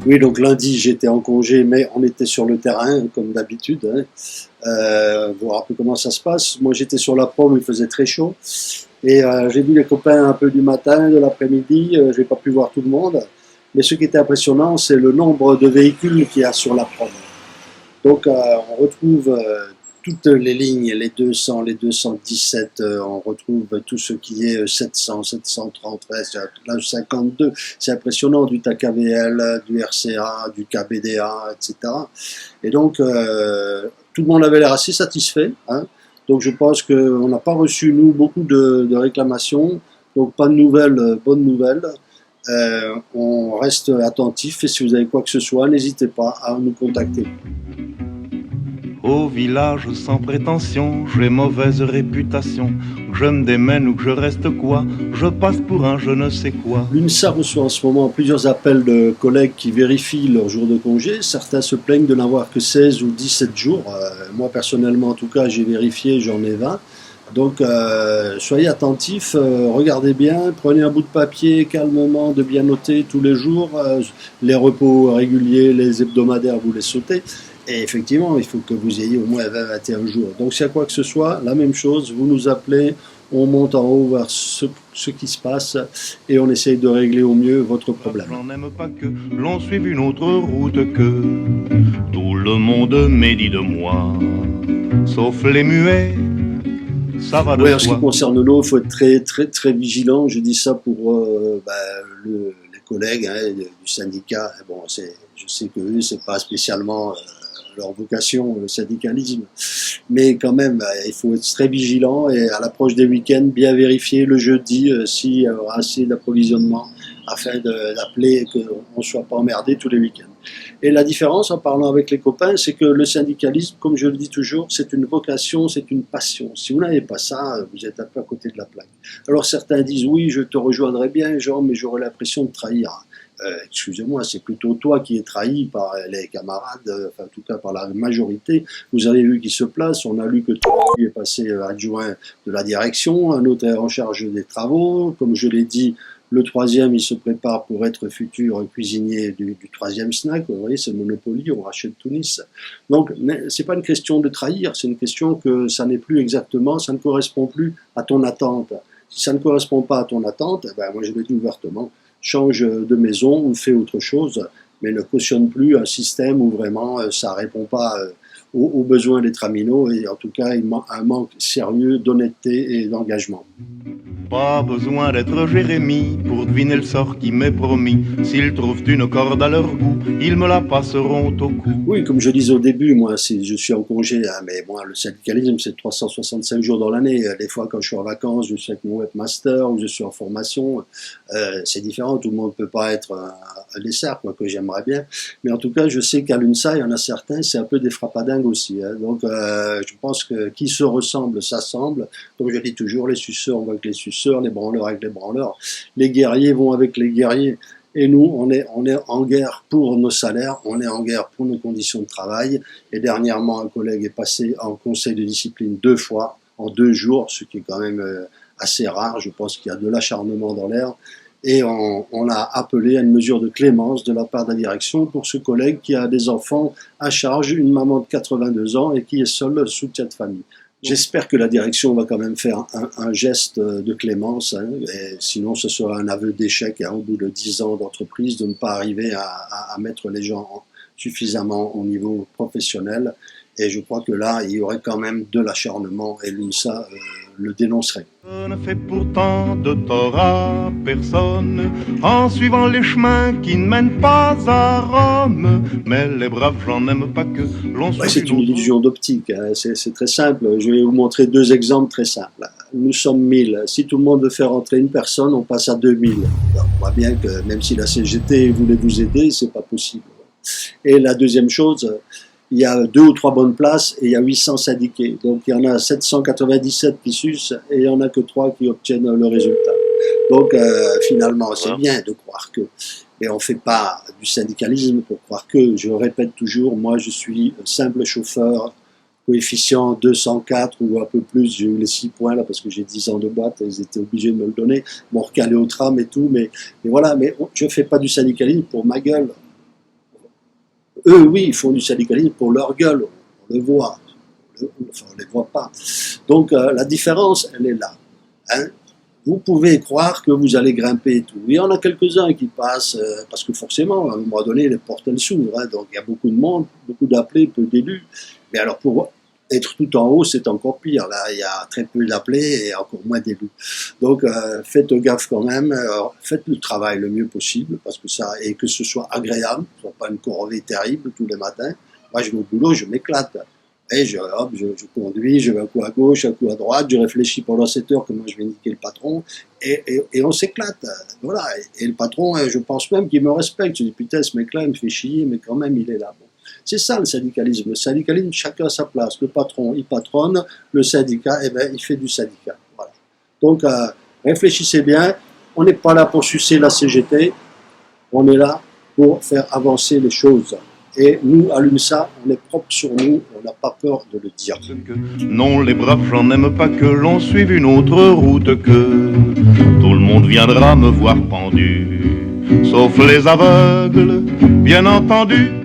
Oui, donc lundi, j'étais en congé, mais on était sur le terrain, comme d'habitude, hein. Voir un peu comment ça se passe. Moi, j'étais sur la prom, il faisait très chaud. Et j'ai vu les copains un peu du matin, de l'après-midi. J'ai pas pu voir tout le monde. Mais ce qui était impressionnant, c'est le nombre de véhicules qu'il y a sur la prom. Donc, on retrouve toutes les lignes, les 200, les 217, on retrouve tout ce qui est 700, 730, la 52. C'est impressionnant, du TACAVL, du RCA, du KBDA, etc. Et donc, tout le monde avait l'air assez satisfait, hein. Donc, je pense qu'on n'a pas reçu, nous, beaucoup de réclamations. Donc, pas de nouvelles, bonnes nouvelles. On reste attentif et si vous avez quoi que ce soit, n'hésitez pas à nous contacter. Au village sans prétention, j'ai mauvaise réputation. Que je me démène ou que je reste quoi, je passe pour un je ne sais quoi. L'UNSA reçoit en ce moment plusieurs appels de collègues qui vérifient leurs jours de congé. Certains se plaignent de n'avoir que 16 ou 17 jours. Moi, personnellement, en tout cas, j'ai vérifié, j'en ai 20. Donc, soyez attentifs, regardez bien, prenez un bout de papier calmement, de bien noter tous les jours. Les repos réguliers, les hebdomadaires, vous les sautez. Et effectivement, il faut que vous ayez au moins 20-21 jours. Donc, s'il y a quoi que ce soit, la même chose, vous nous appelez, on monte en haut vers ce qui se passe et on essaye de régler au mieux votre problème. J'en aime pas que l'on suive une autre route que tout le monde médit de moi, sauf les muets. Ça va de Oui, en ce qui soi. concerne l'eau, il faut être très, très, très vigilant. Je dis ça pour les collègues, hein, du syndicat. Bon, je sais que eux, c'est pas spécialement leur vocation, le syndicalisme. Mais quand même, il faut être très vigilant et à l'approche des week-ends, bien vérifier le jeudi s'il y aura assez d'approvisionnement afin d'appeler et qu'on ne soit pas emmerdé tous les week-ends. Et la différence, en parlant avec les copains, c'est que le syndicalisme, comme je le dis toujours, c'est une vocation, c'est une passion. Si vous n'avez pas ça, vous êtes un peu à côté de la plaque. Alors certains disent, oui, je te rejoindrai bien, Jean, mais j'aurai l'impression de trahir. Excusez-moi, c'est plutôt toi qui es trahi par les camarades, enfin en tout cas par la majorité. Vous avez vu qui se place, on a lu que toi est passé adjoint de la direction, un autre est en charge des travaux, comme je l'ai dit, le troisième, il se prépare pour être futur cuisinier du troisième snack. Vous voyez, c'est Monopoly, on rachète Tunis. Donc, c'est pas une question de trahir, c'est une question que ça n'est plus exactement, ça ne correspond plus à ton attente. Si ça ne correspond pas à ton attente, ben moi je le dis ouvertement, change de maison ou fais autre chose, mais ne cautionne plus un système où vraiment ça répond pas aux besoins des traminots et en tout cas un manque sérieux d'honnêteté et d'engagement. Pas besoin d'être Jérémie pour deviner le sort qui m'est promis. S'ils trouvent une corde à leur goût, ils me la passeront au cou. Oui, comme je disais au début, moi, je suis en congé, hein, mais moi, le syndicalisme, c'est 365 jours dans l'année. Des fois, quand je suis en vacances, je suis avec mon webmaster ou je suis en formation. C'est différent, tout le monde ne peut pas être un dessert, quoi, que j'aimerais bien. Mais en tout cas, je sais qu'à l'UNSA, il y en a certains, c'est un peu des frappadingues aussi, hein. Donc, je pense que qui se ressemble, s'assemble. Donc, je dis toujours, les suceurs vont avec les suceurs, les branleurs avec les branleurs. Les guerriers vont avec les guerriers. Et nous, on est en guerre pour nos salaires, on est en guerre pour nos conditions de travail. Et dernièrement, un collègue est passé en conseil de discipline 2 fois, en 2 jours, ce qui est quand même assez rare. Je pense qu'il y a de l'acharnement dans l'air. Et on a appelé à une mesure de clémence de la part de la direction pour ce collègue qui a des enfants à charge, une maman de 82 ans et qui est seule soutien de famille. J'espère que la direction va quand même faire un geste de clémence, hein, et sinon ce sera un aveu d'échec, hein, au bout de 10 ans d'entreprise, de ne pas arriver à mettre les gens suffisamment au niveau professionnel. Et je crois que là, il y aurait quand même de l'acharnement et l'UNSA le dénoncerait. Je ne fais pourtant de tort à personne en suivant les chemins qui ne mènent pas à Rome. Mais les braves, j'en aime pas que l'on suive. C'est une illusion d'optique, hein. C'est très simple. Je vais vous montrer 2 exemples très simples. Nous sommes 1000. Si tout le monde veut faire entrer une personne, on passe à 2000. Alors, on voit bien que même si la CGT voulait vous aider, c'est pas possible. Et la deuxième chose, il y a 2 ou 3 bonnes places et il y a 800 syndiqués. Donc il y en a 797 qui sucent et il n'y en a que 3 qui obtiennent le résultat. Donc finalement, c'est bien de croire que. Mais on ne fait pas du syndicalisme pour croire que. Je répète toujours, moi je suis simple chauffeur, coefficient 204 ou un peu plus. J'ai eu les 6 points là parce que j'ai 10 ans de boîte, ils étaient obligés de me le donner. Bon, recalé au tram et tout, mais voilà, mais je ne fais pas du syndicalisme pour ma gueule. eux, oui, ils font du syndicalisme pour leur gueule, on le voit, enfin on ne les voit pas. Donc la différence, elle est là. Hein. Vous pouvez croire que vous allez grimper et tout. Il y en a quelques-uns qui passent, parce que forcément, à un moment donné, les portes elles s'ouvrent. Hein, donc il y a beaucoup de monde, beaucoup d'appelés, peu d'élus. Mais alors pour être tout en haut, c'est encore pire. Là, il y a très peu d'appelés et encore moins d'élus. Donc faites gaffe quand même. Faites le travail le mieux possible, parce que ça, et que ce soit agréable, que ce soit pas une corvée terrible tous les matins. Moi, je vais au boulot, je m'éclate. Et je conduis, je vais un coup à gauche, un coup à droite, je réfléchis pendant 7 heures comment je vais niquer le patron, et on s'éclate. Voilà. Et le patron, je pense même qu'il me respecte. Je dis, putain, ce mec-là, il me fait chier, mais quand même, il est là. Bon. C'est ça le syndicalisme. Le syndicalisme, chacun à sa place. Le patron, il patronne, le syndicat, eh ben, il fait du syndicat. Voilà. Donc, réfléchissez bien. On n'est pas là pour sucer la CGT, on est là pour faire avancer les choses. Et nous, à l'UNSA, on est propre sur nous, on n'a pas peur de le dire. Non, les braves gens n'aiment pas que l'on suive une autre route que tout le monde viendra me voir pendu, sauf les aveugles, bien entendu.